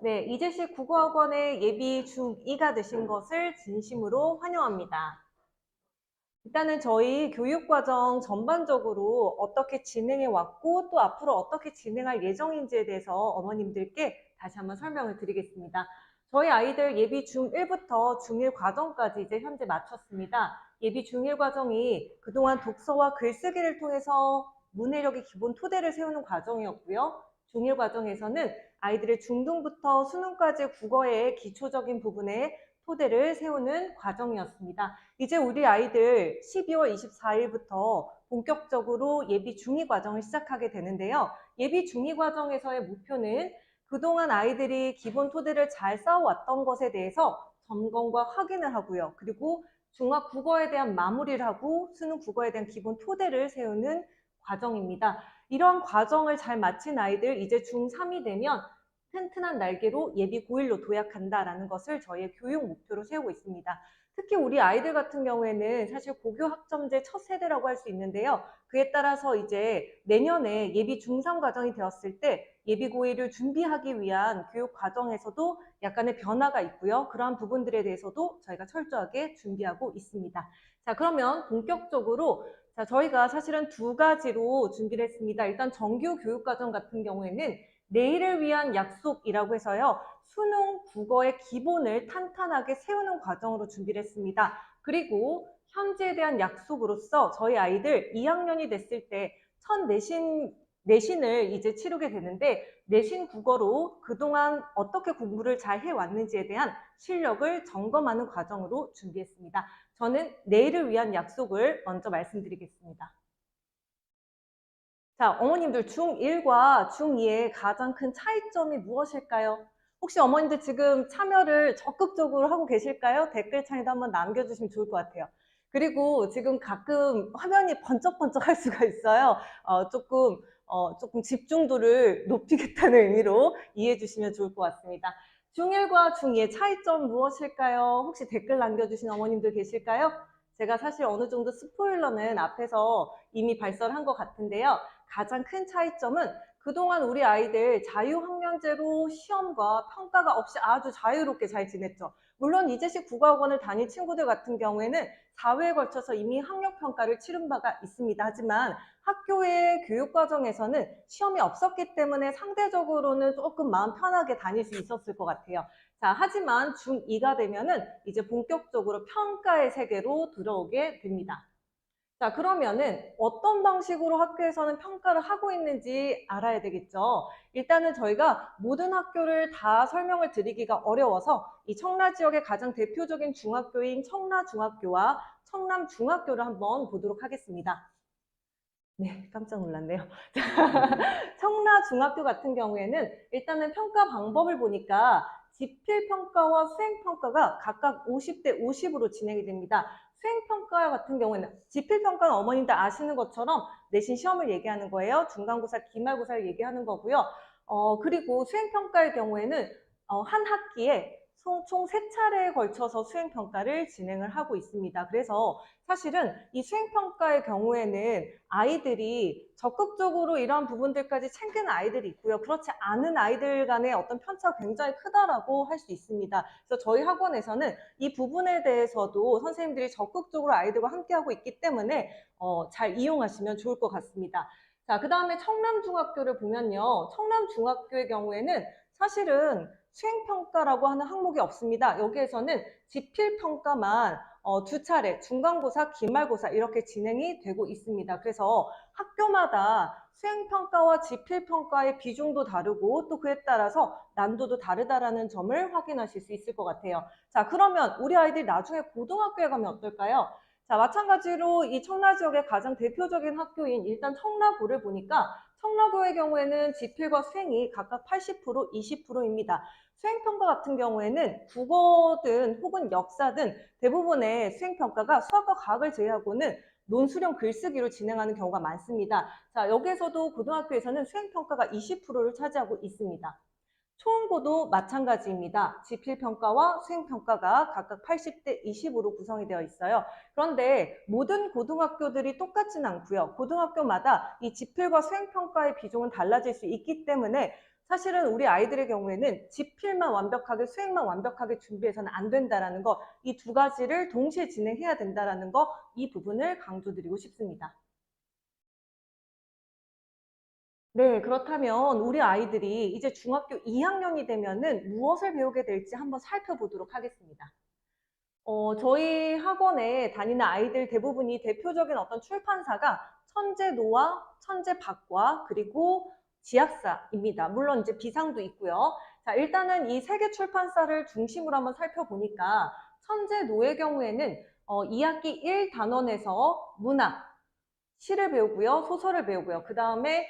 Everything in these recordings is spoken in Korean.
네, 이재식 국어학원의 예비 중2가 되신 것을 진심으로 환영합니다. 일단은 저희 교육과정 전반적으로 어떻게 진행해 왔고 또 앞으로 어떻게 진행할 예정인지에 대해서 어머님들께 다시 한번 설명을 드리겠습니다. 저희 아이들 예비 중1부터 중1 과정까지 이제 현재 마쳤습니다. 예비 중1 과정이 그동안 독서와 글쓰기를 통해서 문해력의 기본 토대를 세우는 과정이었고요. 중1 과정에서는 아이들의 중등부터 수능까지 국어의 기초적인 부분에 토대를 세우는 과정이었습니다. 이제 우리 아이들 12월 24일부터 본격적으로 예비 중2 과정을 시작하게 되는데요. 예비 중2 과정에서의 목표는 그동안 아이들이 기본 토대를 잘 쌓아왔던 것에 대해서 점검과 확인을 하고요. 그리고 중학 국어에 대한 마무리를 하고 수능 국어에 대한 기본 토대를 세우는 과정입니다. 이런 과정을 잘 마친 아이들 이제 중3이 되면 튼튼한 날개로 예비 고1로 도약한다라는 것을 저희의 교육 목표로 세우고 있습니다. 특히 우리 아이들 같은 경우에는 사실 고교 학점제 첫 세대라고 할 수 있는데요. 그에 따라서 이제 내년에 예비 중3 과정이 되었을 때 예비 고1을 준비하기 위한 교육 과정에서도 약간의 변화가 있고요. 그러한 부분들에 대해서도 저희가 철저하게 준비하고 있습니다. 자, 그러면 본격적으로 저희가 사실은 두 가지로 준비를 했습니다. 일단 정규 교육 과정 같은 경우에는 내일을 위한 약속이라고 해서요. 수능 국어의 기본을 탄탄하게 세우는 과정으로 준비를 했습니다. 그리고 현재에 대한 약속으로서 저희 아이들 2학년이 됐을 때 첫 내신을 이제 치르게 되는데 내신 국어로 그동안 어떻게 공부를 잘 해왔는지에 대한 실력을 점검하는 과정으로 준비했습니다. 저는 내일을 위한 약속을 먼저 말씀드리겠습니다. 자, 어머님들 중1과 중2의 가장 큰 차이점이 무엇일까요? 혹시 어머님들 지금 참여를 적극적으로 하고 계실까요? 댓글창에도 한번 남겨주시면 좋을 것 같아요. 그리고 지금 가끔 화면이 번쩍번쩍 할 수가 있어요. 조금 집중도를 높이겠다는 의미로 이해해 주시면 좋을 것 같습니다. 중1과 중2의 차이점 무엇일까요? 혹시 댓글 남겨주신 어머님들 계실까요? 제가 사실 어느 정도 스포일러는 앞에서 이미 발설한 것 같은데요. 가장 큰 차이점은 그동안 우리 아이들 자유학년제로 시험과 평가가 없이 아주 자유롭게 잘 지냈죠. 물론 이제식 국어학원을 다닌 친구들 같은 경우에는 4회에 걸쳐서 이미 학력평가를 치른 바가 있습니다. 하지만 학교의 교육과정에서는 시험이 없었기 때문에 상대적으로는 조금 마음 편하게 다닐 수 있었을 것 같아요. 자, 하지만 중2가 되면은 이제 본격적으로 평가의 세계로 들어오게 됩니다. 자, 그러면은 어떤 방식으로 학교에서는 평가를 하고 있는지 알아야 되겠죠. 일단은 저희가 모든 학교를 다 설명을 드리기가 어려워서 이 청라 지역의 가장 대표적인 중학교인 청라중학교와 청남중학교를 한번 보도록 하겠습니다. 네, 깜짝 놀랐네요. 청라중학교 같은 경우에는 일단은 평가 방법을 보니까 지필평가와 수행평가가 각각 50대 50으로 진행이 됩니다. 수행평가 같은 경우에는 지필평가는 어머님들 아시는 것처럼 내신 시험을 얘기하는 거예요. 중간고사, 기말고사를 얘기하는 거고요. 그리고 수행평가의 경우에는 한 학기에 총 3차례에 걸쳐서 수행평가를 진행을 하고 있습니다. 그래서 사실은 이 수행평가의 경우에는 아이들이 적극적으로 이러한 부분들까지 챙기는 아이들이 있고요. 그렇지 않은 아이들 간의 어떤 편차가 굉장히 크다라고 할 수 있습니다. 그래서 저희 학원에서는 이 부분에 대해서도 선생님들이 적극적으로 아이들과 함께하고 있기 때문에 잘 이용하시면 좋을 것 같습니다. 자, 그 다음에 청남중학교를 보면요. 청남중학교의 경우에는 사실은 수행평가라고 하는 항목이 없습니다. 여기에서는 지필평가만 2차례 중간고사, 기말고사 이렇게 진행이 되고 있습니다. 그래서 학교마다 수행평가와 지필평가의 비중도 다르고 또 그에 따라서 난도도 다르다라는 점을 확인하실 수 있을 것 같아요. 자, 그러면 우리 아이들 나중에 고등학교에 가면 어떨까요? 자, 마찬가지로 이 청라 지역의 가장 대표적인 학교인 일단 청라고를 보니까 청라고의 경우에는 지필과 수행이 각각 80%, 20%입니다. 수행평가 같은 경우에는 국어든 혹은 역사든 대부분의 수행평가가 수학과 과학을 제외하고는 논술형 글쓰기로 진행하는 경우가 많습니다. 자, 여기에서도 고등학교에서는 수행평가가 20%를 차지하고 있습니다. 초음고도 마찬가지입니다. 지필평가와 수행평가가 각각 80대 20으로 구성이 되어 있어요. 그런데 모든 고등학교들이 똑같지는 않고요. 고등학교마다 이 지필과 수행평가의 비중은 달라질 수 있기 때문에 사실은 우리 아이들의 경우에는 집필만 완벽하게, 수행만 완벽하게 준비해서는 안 된다라는 거, 이 두 가지를 동시에 진행해야 된다라는 거, 이 부분을 강조드리고 싶습니다. 네, 그렇다면 우리 아이들이 이제 중학교 2학년이 되면은 무엇을 배우게 될지 한번 살펴보도록 하겠습니다. 저희 학원에 다니는 아이들 대부분이 대표적인 어떤 출판사가 천재노와 천재박과 그리고 지학사입니다. 물론 이제 비상도 있고요. 자, 일단은 이 세 개 출판사를 중심으로 한번 살펴보니까 천재노의 경우에는 2학기 1단원에서 문학, 시를 배우고요. 소설을 배우고요. 그 다음에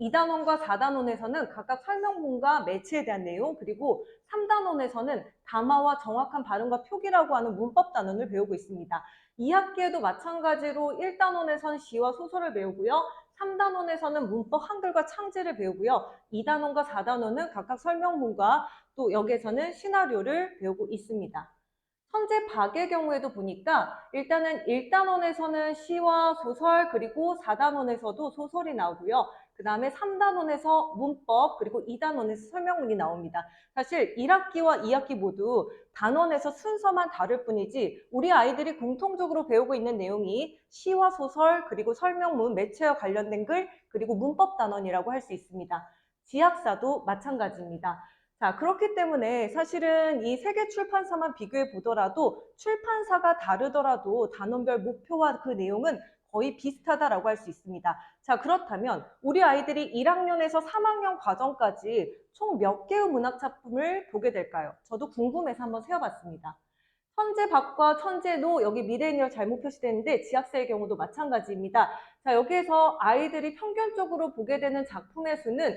2단원과 4단원에서는 각각 설명문과 매체에 대한 내용, 그리고 3단원에서는 담화와 정확한 발음과 표기라고 하는 문법 단원을 배우고 있습니다. 2학기에도 마찬가지로 1단원에서는 시와 소설을 배우고요. 3단원에서는 문법 한글과 창제를 배우고요. 2단원과 4단원은 각각 설명문과 또 여기에서는 시나리오를 배우고 있습니다. 천재박의 경우에도 보니까 일단은 1단원에서는 시와 소설 그리고 4단원에서도 소설이 나오고요. 그 다음에 3단원에서 문법 그리고 2단원에서 설명문이 나옵니다. 사실 1학기와 2학기 모두 단원에서 순서만 다를 뿐이지 우리 아이들이 공통적으로 배우고 있는 내용이 시와 소설 그리고 설명문, 매체와 관련된 글 그리고 문법 단원이라고 할 수 있습니다. 지학사도 마찬가지입니다. 자, 그렇기 때문에 사실은 이 세 개 출판사만 비교해 보더라도 출판사가 다르더라도 단원별 목표와 그 내용은 거의 비슷하다라고 할 수 있습니다. 자, 그렇다면 우리 아이들이 1학년에서 3학년 과정까지 총 몇 개의 문학 작품을 보게 될까요? 저도 궁금해서 한번 세어봤습니다. 천재박과 천재노, 여기 미레니얼 잘못 표시되는데 지학사의 경우도 마찬가지입니다. 자, 여기에서 아이들이 평균적으로 보게 되는 작품의 수는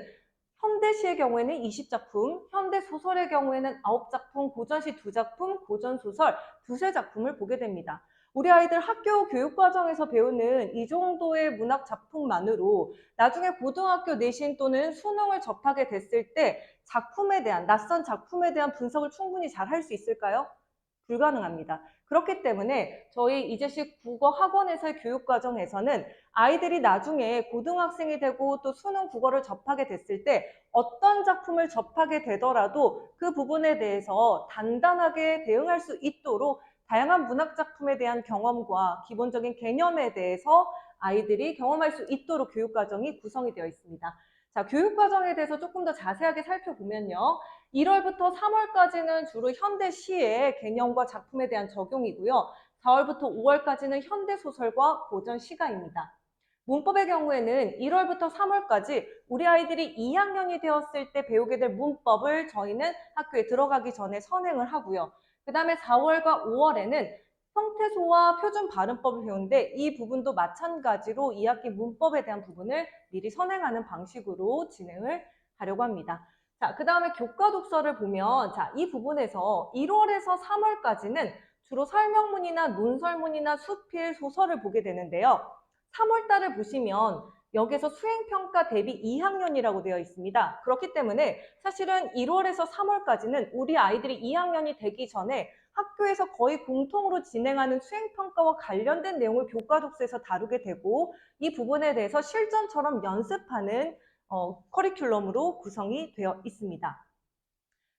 현대시의 경우에는 20작품, 현대소설의 경우에는 9작품, 고전시 2작품, 고전소설 2-3작품을 보게 됩니다. 우리 아이들 학교 교육과정에서 배우는 이 정도의 문학 작품만으로 나중에 고등학교 내신 또는 수능을 접하게 됐을 때 작품에 대한, 낯선 작품에 대한 분석을 충분히 잘 할 수 있을까요? 불가능합니다. 그렇기 때문에 저희 이제식 국어 학원에서의 교육 과정에서는 아이들이 나중에 고등학생이 되고 또 수능 국어를 접하게 됐을 때 어떤 작품을 접하게 되더라도 그 부분에 대해서 단단하게 대응할 수 있도록 다양한 문학 작품에 대한 경험과 기본적인 개념에 대해서 아이들이 경험할 수 있도록 교육 과정이 구성이 되어 있습니다. 자, 교육 과정에 대해서 조금 더 자세하게 살펴보면요. 1월부터 3월까지는 주로 현대시의 개념과 작품에 대한 적용이고요. 4월부터 5월까지는 현대소설과 고전시가입니다. 문법의 경우에는 1월부터 3월까지 우리 아이들이 2학년이 되었을 때 배우게 될 문법을 저희는 학교에 들어가기 전에 선행을 하고요. 그 다음에 4월과 5월에는 형태소와 표준 발음법을 배우는데 이 부분도 마찬가지로 2학기 문법에 대한 부분을 미리 선행하는 방식으로 진행을 하려고 합니다. 자, 그 다음에 교과 독서를 보면 자, 이 부분에서 1월에서 3월까지는 주로 설명문이나 논설문이나 수필, 소설을 보게 되는데요. 3월 달을 보시면 여기서 수행평가 대비 2학년이라고 되어 있습니다. 그렇기 때문에 사실은 1월에서 3월까지는 우리 아이들이 2학년이 되기 전에 학교에서 거의 공통으로 진행하는 수행평가와 관련된 내용을 교과 독서에서 다루게 되고 이 부분에 대해서 실전처럼 연습하는 커리큘럼으로 구성이 되어 있습니다.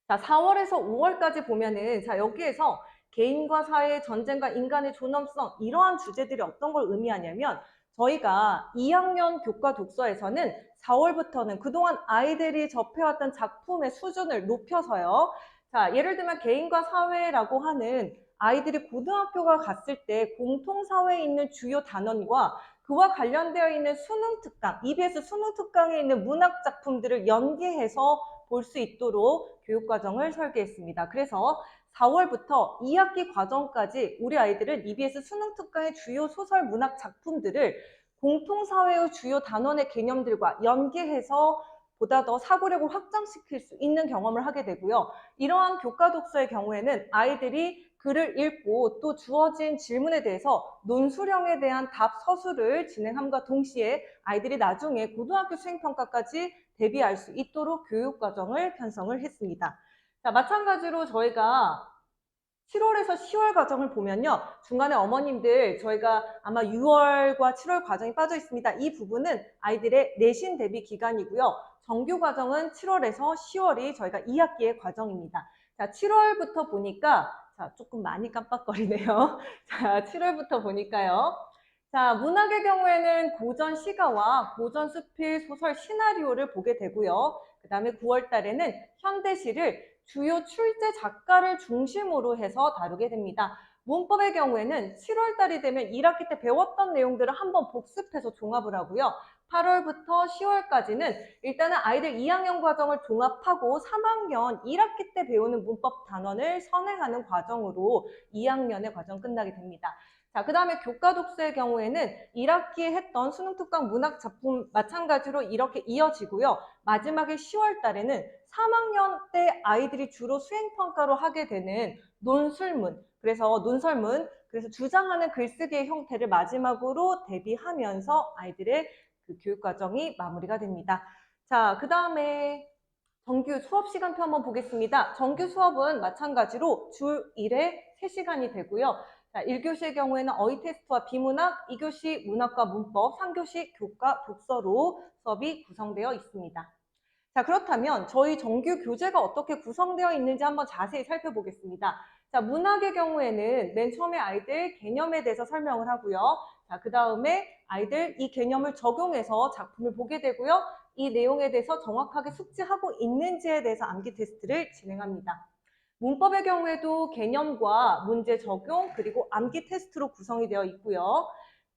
자, 4월에서 5월까지 보면은 자, 여기에서 개인과 사회, 전쟁과 인간의 존엄성 이러한 주제들이 어떤 걸 의미하냐면 저희가 2학년 교과 독서에서는 4월부터는 그동안 아이들이 접해왔던 작품의 수준을 높여서요. 자, 예를 들면 개인과 사회라고 하는 아이들이 고등학교가 갔을 때 공통사회에 있는 주요 단원과 그와 관련되어 있는 수능 특강, EBS 수능 특강에 있는 문학 작품들을 연계해서 볼 수 있도록 교육과정을 설계했습니다. 그래서 4월부터 2학기 과정까지 우리 아이들은 EBS 수능 특강의 주요 소설 문학 작품들을 공통사회의 주요 단원의 개념들과 연계해서 보다 더 사고력을 확장시킬 수 있는 경험을 하게 되고요. 이러한 교과 독서의 경우에는 아이들이 글을 읽고 또 주어진 질문에 대해서 논술형에 대한 답 서술을 진행함과 동시에 아이들이 나중에 고등학교 수행평가까지 대비할 수 있도록 교육과정을 편성을 했습니다. 자, 마찬가지로 저희가 7월에서 10월 과정을 보면요. 중간에 어머님들 저희가 아마 6월과 7월 과정이 빠져 있습니다. 이 부분은 아이들의 내신 대비 기간이고요. 정규 과정은 7월에서 10월이 저희가 2학기의 과정입니다. 자, 7월부터 보니까 자, 조금 많이 깜빡거리네요. 자, 7월부터 보니까요. 자, 문학의 경우에는 고전 시가와 고전 수필, 소설, 시나리오를 보게 되고요. 그 다음에 9월 달에는 현대시를 주요 출제 작가를 중심으로 해서 다루게 됩니다. 문법의 경우에는 7월 달이 되면 1학기 때 배웠던 내용들을 한번 복습해서 종합을 하고요. 8월부터 10월까지는 일단은 아이들 2학년 과정을 종합하고 3학년 1학기 때 배우는 문법 단원을 선행하는 과정으로 2학년의 과정 끝나게 됩니다. 자, 그 다음에 교과 독서의 경우에는 1학기에 했던 수능 특강 문학 작품 마찬가지로 이렇게 이어지고요. 마지막에 10월 달에는 3학년 때 아이들이 주로 수행평가로 하게 되는 논술문, 그래서 논설문, 그래서 주장하는 글쓰기의 형태를 마지막으로 대비하면서 아이들의 그 교육과정이 마무리가 됩니다. 자, 그 다음에 정규 수업 시간표 한번 보겠습니다. 정규 수업은 마찬가지로 주 1회 3시간이 되고요. 자, 1교시의 경우에는 어휘 테스트와 비문학, 2교시 문학과 문법, 3교시 교과 독서로 수업이 구성되어 있습니다. 자, 그렇다면 저희 정규 교재가 어떻게 구성되어 있는지 한번 자세히 살펴보겠습니다. 자, 문학의 경우에는 맨 처음에 아이들 개념에 대해서 설명을 하고요. 자, 그 다음에 아이들 이 개념을 적용해서 작품을 보게 되고요. 이 내용에 대해서 정확하게 숙지하고 있는지에 대해서 암기 테스트를 진행합니다. 문법의 경우에도 개념과 문제 적용 그리고 암기 테스트로 구성이 되어 있고요.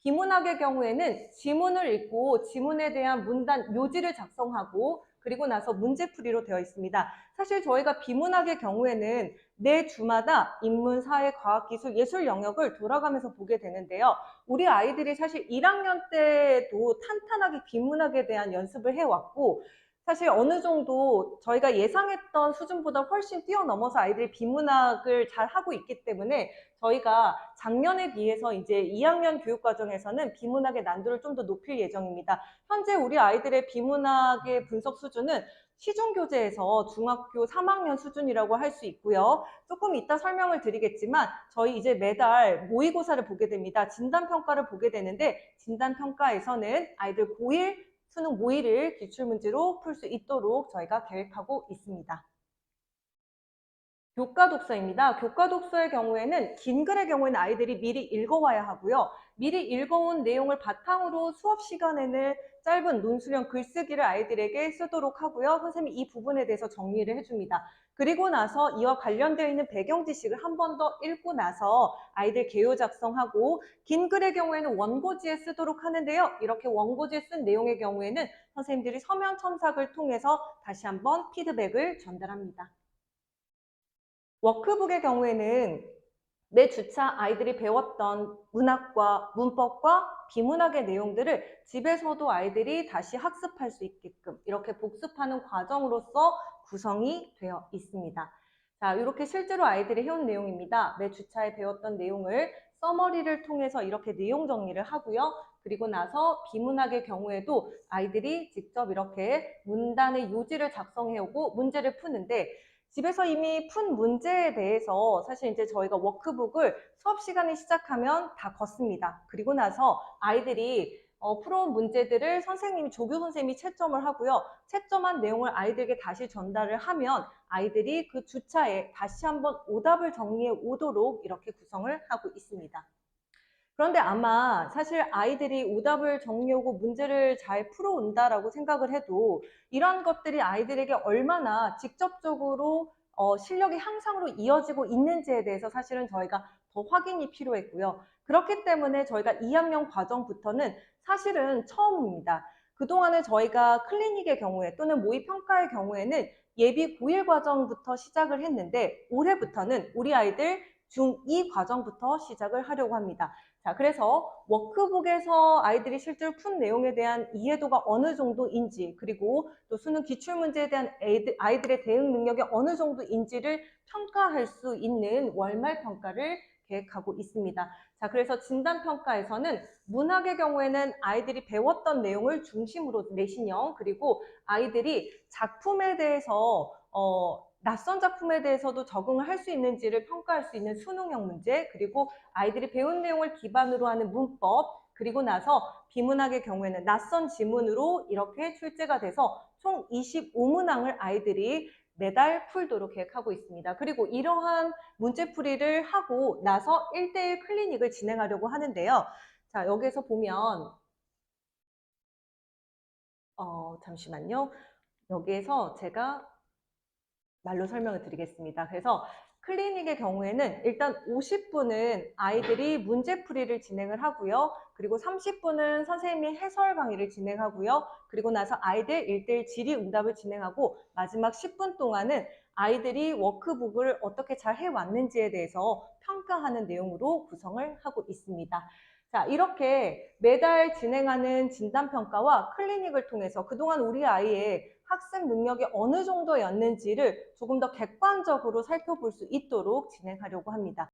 비문학의 경우에는 지문을 읽고 지문에 대한 문단 요지를 작성하고 그리고 나서 문제풀이로 되어 있습니다. 사실 저희가 비문학의 경우에는 매 주마다 인문, 사회, 과학, 기술, 예술 영역을 돌아가면서 보게 되는데요. 우리 아이들이 사실 1학년 때도 탄탄하게 비문학에 대한 연습을 해왔고 사실 어느 정도 저희가 예상했던 수준보다 훨씬 뛰어넘어서 아이들이 비문학을 잘 하고 있기 때문에 저희가 작년에 비해서 이제 2학년 교육과정에서는 비문학의 난도를 좀 더 높일 예정입니다. 현재 우리 아이들의 비문학의 분석 수준은 시중교재에서 중학교 3학년 수준이라고 할 수 있고요. 조금 이따 설명을 드리겠지만 저희 이제 매달 모의고사를 보게 됩니다. 진단평가를 보게 되는데 진단평가에서는 아이들 고1 수능 모의를 기출문제로 풀 수 있도록 저희가 계획하고 있습니다. 교과 독서입니다. 교과 독서의 경우에는 긴 글의 경우에는 아이들이 미리 읽어와야 하고요. 미리 읽어온 내용을 바탕으로 수업 시간에는 짧은 논술형 글쓰기를 아이들에게 쓰도록 하고요. 선생님이 이 부분에 대해서 정리를 해줍니다. 그리고 나서 이와 관련되어 있는 배경 지식을 한 번 더 읽고 나서 아이들 개요 작성하고 긴 글의 경우에는 원고지에 쓰도록 하는데요. 이렇게 원고지에 쓴 내용의 경우에는 선생님들이 서면 첨삭을 통해서 다시 한번 피드백을 전달합니다. 워크북의 경우에는 매 주차 아이들이 배웠던 문학과 문법과 비문학의 내용들을 집에서도 아이들이 다시 학습할 수 있게끔 이렇게 복습하는 과정으로서 구성이 되어 있습니다. 자, 이렇게 실제로 아이들이 해온 내용입니다. 매 주차에 배웠던 내용을 서머리를 통해서 이렇게 내용 정리를 하고요. 그리고 나서 비문학의 경우에도 아이들이 직접 이렇게 문단의 요지를 작성해오고 문제를 푸는데 집에서 이미 푼 문제에 대해서 사실 이제 저희가 워크북을 수업 시간이 시작하면 다 걷습니다. 그리고 나서 아이들이 풀어온 문제들을 선생님이, 조교 선생님이 채점을 하고요. 채점한 내용을 아이들에게 다시 전달을 하면 아이들이 그 주차에 다시 한번 오답을 정리해 오도록 이렇게 구성을 하고 있습니다. 그런데 아마 사실 아이들이 오답을 정리하고 문제를 잘 풀어온다라고 생각을 해도 이런 것들이 아이들에게 얼마나 직접적으로 실력의 향상으로 이어지고 있는지에 대해서 사실은 저희가 더 확인이 필요했고요. 그렇기 때문에 저희가 2학년 과정부터는 사실은 처음입니다. 그동안에 저희가 클리닉의 경우에 또는 모의평가의 경우에는 예비 고1 과정부터 시작을 했는데 올해부터는 우리 아이들 중2 과정부터 시작을 하려고 합니다. 자, 그래서 워크북에서 아이들이 실제로 푼 내용에 대한 이해도가 어느 정도인지 그리고 또 수능 기출문제에 대한 아이들의 대응 능력이 어느 정도인지를 평가할 수 있는 월말 평가를 계획하고 있습니다. 자, 그래서 진단평가에서는 문학의 경우에는 아이들이 배웠던 내용을 중심으로 내신형 그리고 아이들이 작품에 대해서 낯선 작품에 대해서도 적응을 할 수 있는지를 평가할 수 있는 수능형 문제 그리고 아이들이 배운 내용을 기반으로 하는 문법 그리고 나서 비문학의 경우에는 낯선 지문으로 이렇게 출제가 돼서 총 25문항을 아이들이 매달 풀도록 계획하고 있습니다. 그리고 이러한 문제풀이를 하고 나서 1대1 클리닉을 진행하려고 하는데요. 자, 여기서 보면 잠시만요. 여기에서 제가 말로 설명을 드리겠습니다. 그래서 클리닉의 경우에는 일단 50분은 아이들이 문제풀이를 진행을 하고요. 그리고 30분은 선생님이 해설 강의를 진행하고요. 그리고 나서 아이들 1대1 질의응답을 진행하고 마지막 10분 동안은 아이들이 워크북을 어떻게 잘 해왔는지에 대해서 평가하는 내용으로 구성을 하고 있습니다. 자, 이렇게 매달 진행하는 진단평가와 클리닉을 통해서 그동안 우리 아이의 학습 능력이 어느 정도였는지를 조금 더 객관적으로 살펴볼 수 있도록 진행하려고 합니다.